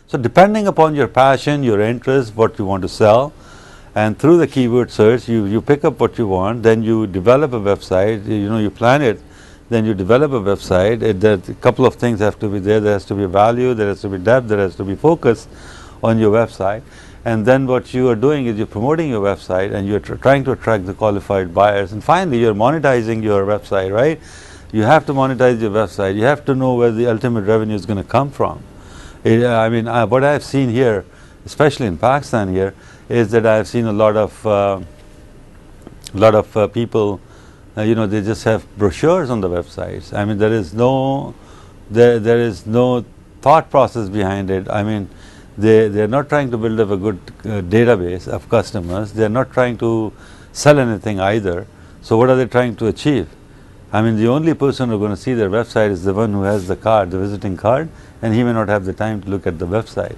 So depending upon your passion, your interest, what you want to sell, and through the keyword search, you pick up what you want, then you develop a website, you plan it, then you develop a website. There a couple of things have to be there. There has to be value, there has to be depth, there has to be focus on your website. And then what you are doing is you're promoting your website and you're trying to attract the qualified buyers. And finally, you're monetizing your website, right? You have to monetize your website. You have to know where the ultimate revenue is going to come from. What I've seen here, especially in Pakistan here, is that I've seen a lot of people, they just have brochures on the websites. I mean, there is no thought process behind it. I mean, they're not trying to build up a good database of customers. They're not trying to sell anything either. So what are they trying to achieve? I mean, the only person who's going to see their website is the one who has the card, the visiting card, and he may not have the time to look at the website.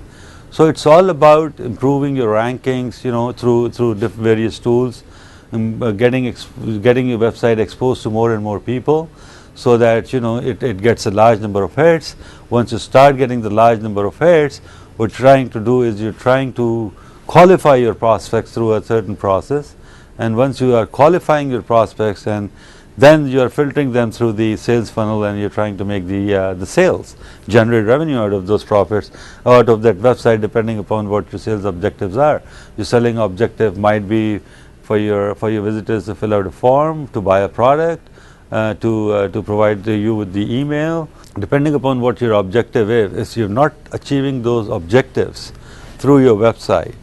So it's all about improving your rankings, through various tools, getting your website exposed to more and more people, so that it gets a large number of hits. Once you start getting the large number of hits, what you're trying to do is you're trying to qualify your prospects through a certain process. And once you are qualifying your prospects, and then you are filtering them through the sales funnel, and you're trying to make the sales, generate revenue out of those profits, out of that website, depending upon what your sales objectives are. Your selling objective might be for your visitors to fill out a form, to buy a product, to provide you with the email. Depending upon what your objective is, if you're not achieving those objectives through your website,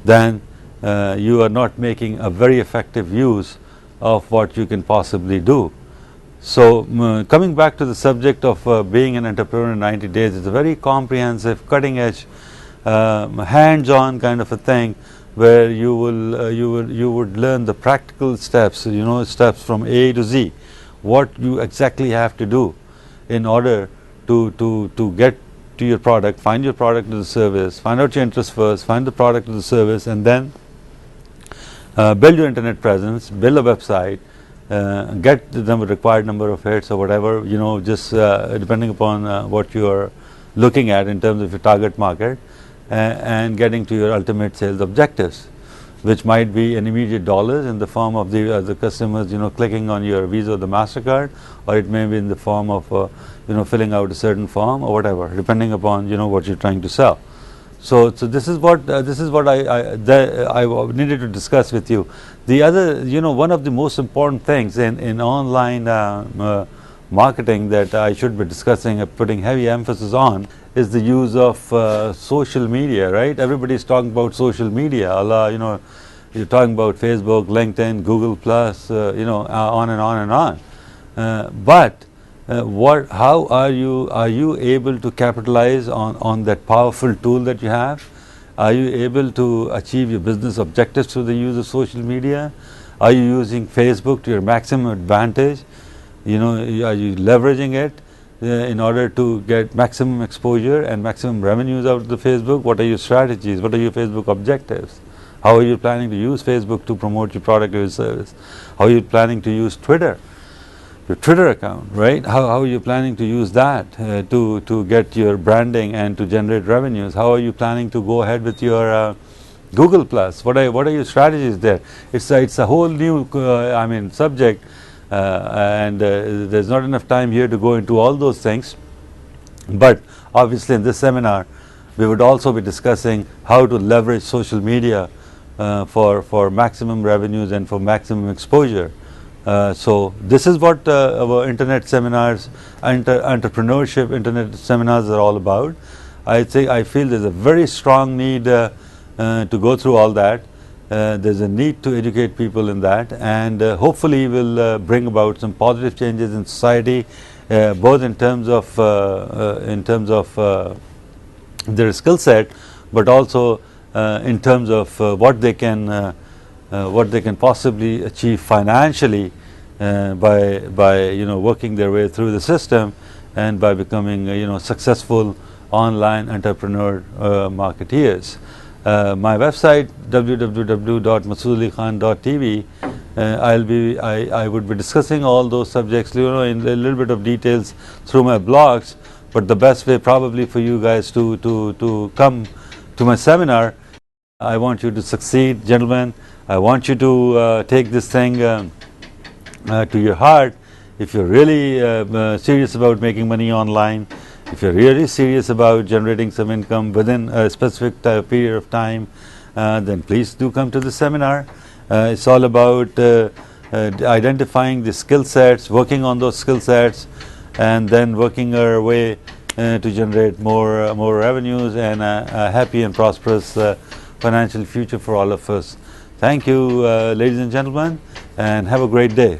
then you are not making a very effective use of what you can possibly do. So coming back to the subject of being an entrepreneur in 90 days, it's a very comprehensive, cutting edge, hands-on kind of a thing, where you would learn the practical steps, steps from A to Z, what you exactly have to do in order to get to your product, find your product or the service, find out your interest first, find the product or the service, and then build your internet presence, build a website, get the required number of hits or whatever, just depending upon what you are looking at in terms of your target market, and getting to your ultimate sales objectives, which might be an immediate dollars in the form of the customers clicking on your Visa or the MasterCard, or it may be in the form of filling out a certain form or whatever, depending upon what you're trying to sell. So this is what I needed to discuss with you. The other, one of the most important things in online marketing that I should be discussing and putting heavy emphasis on is the use of social media, right? Everybody's talking about social media. You're talking about Facebook, LinkedIn, Google Plus, on and on and on. But how are you able to capitalize on that powerful tool that you have? Are you able to achieve your business objectives through the use of social media? Are you using Facebook to your maximum advantage? Are you leveraging it in order to get maximum exposure and maximum revenues out of the Facebook? What are your strategies? What are your Facebook objectives? How are you planning to use Facebook to promote your product or your service? How are you planning to use Twitter? Your Twitter account, right? How are you planning to use that to get your branding and to generate revenues? How are you planning to go ahead with your Google Plus? What are your strategies there? It's a whole new subject, and there's not enough time here to go into all those things. But obviously, in this seminar, we would also be discussing how to leverage social media for maximum revenues and for maximum exposure. So this is what our internet seminars, entrepreneurship internet seminars are all about. I feel there's a very strong need to go through all that. There's a need to educate people in that, and hopefully will bring about some positive changes in society, both in terms of their skill set, but also in terms of what they can possibly achieve financially by working their way through the system, and by becoming successful online entrepreneur marketeers. My website www.masoodaliKhan.tv. I would be discussing all those subjects in a little bit of details through my blogs, but the best way probably for you guys to come to my seminar. I want you to succeed, gentlemen. I want you to take this thing to your heart. If you're really serious about making money online, if you're really serious about generating some income within a specific period of time, then please do come to the seminar. It's all about identifying the skill sets, working on those skill sets, and then working our way to generate more revenues and a happy and prosperous financial future for all of us. Thank you, ladies and gentlemen, and have a great day.